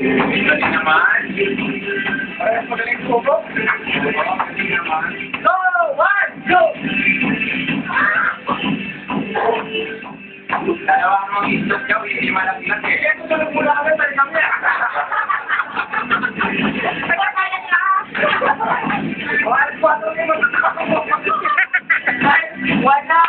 Galing naman. Parang magaling po po. Galing naman. Go! One! Go! Dalawa mong islog daw, hindi malaglag eh. Kaya susunod mula kami, balik kami. Wala!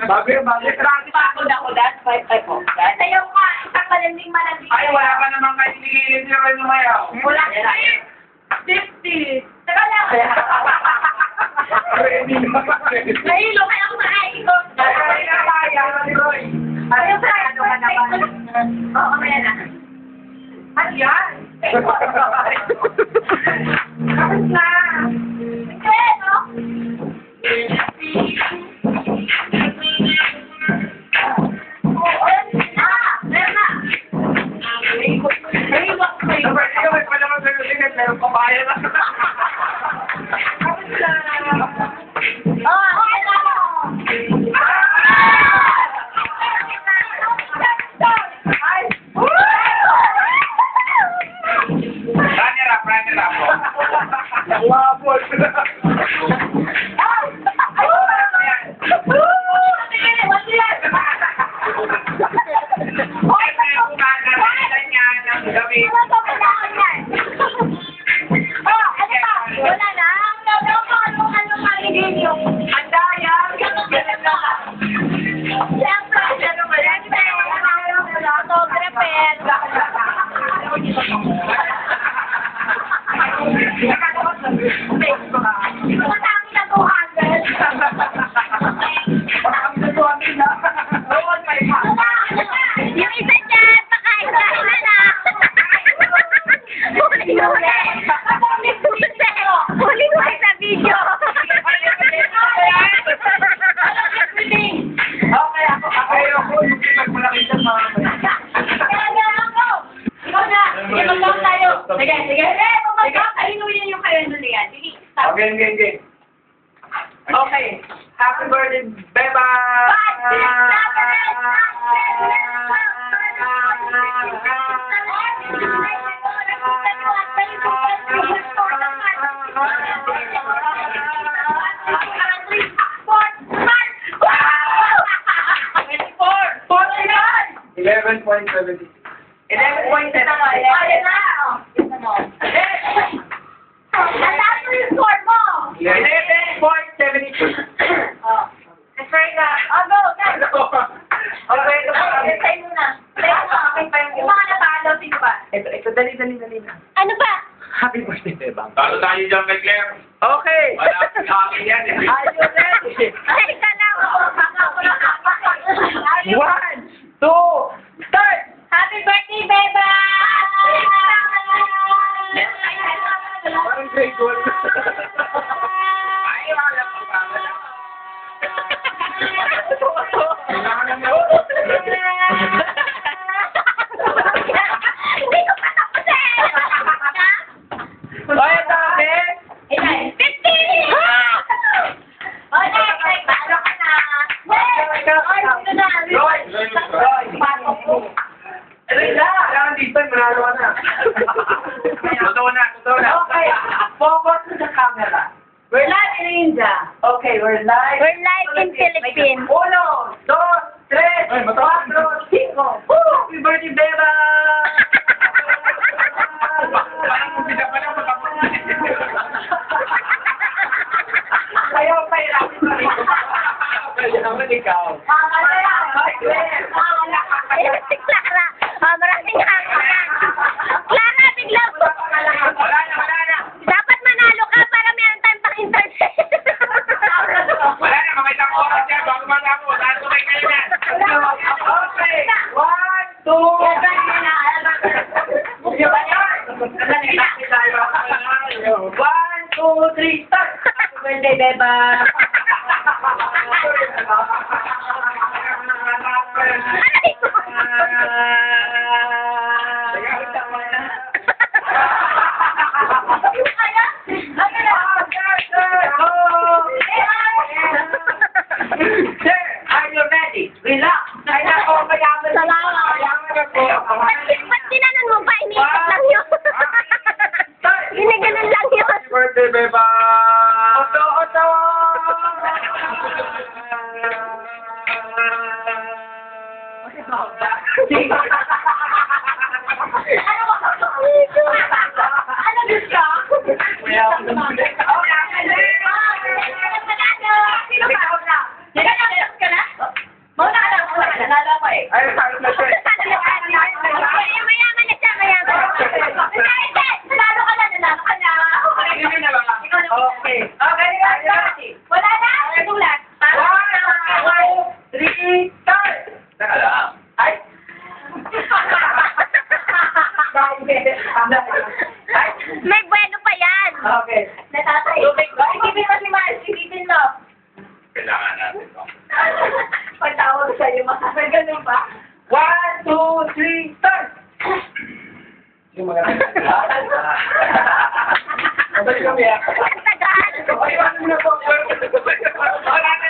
Bagay. Sayo ka, isang malanding. Ay, wala pa naman kayo tigilin si Roy lumayaw. Wala na. 50. Teka lang. Nahilo kaya ako makaikot. Ayaw sa ano ka naman. Oo, kaya na. Ano yan? Kapit na. Kaya, no? Game. Okay. Happy birthday, Beba! $11.70. Ito, dali na. Ano ba? Happy birthday, Bebang. Talo tayo dyan kay Claire. Okay. Wala akong happy yan eh. Are you ready? Ay, ka na. 1, 2, start! Happy birthday, Beba! Parang grade 1. Ay, wala pa ba? Kailangan na Hindi ko pa tapusin! Ay, dami! 50! Okay, talo ka na. Ay, ito na. Roy! Pasok mo. Kailangan dito, manalo ka na. Totoo na. Okay, focus to the camera. We're live in India. Okay, we're live. We're live in Philippines. 1, 2, 3, 4, 5. Happy birthday, Beba! Parang umpisa pa lang matapos na. Kayo, pahiramin pa rin. Kailangan ikaw. Si Clara. Maraming hanggang. Clara, biglang. Wala na. Dapat manalo ka para meron tayong pang-internet. Wala na, mga isang oras yan. Bago matapos. Tayo kayo yan. Okay, 1, 2, 1, 2, 3, start! Happy birthday, Beba! Marcy. Relax. Ay, nako, mayaman. Salamat. Mayaman ako. Ba't ginanon mo ba? Iniikot lang yun. Ginaganon lang yun. Happy birthday, Beba! Oto, oto. Ano ba? Ano gusto? Mauna ka na. Nalala ko eh. Ay, sabi na siya. Mayaman na siya, mayaman. Nanalo ka na, nanalo ka na. Hindi na ba? Ikaw na. Okay. Okay, Marcy. Wala na. Nagulat. 1, 2, 3, start! Teka lang. Ay! Ay! May bueno pa yan. Okay. Natatay. Isipin mo si Mars, isipin mo. Kailangan natin ito. Pagtawag sa'yo, makasal ganun pa. 1, 2, 3, start! Yung mga Madali kami ah. Ang tagal. Okay, 1 muna po. Wala na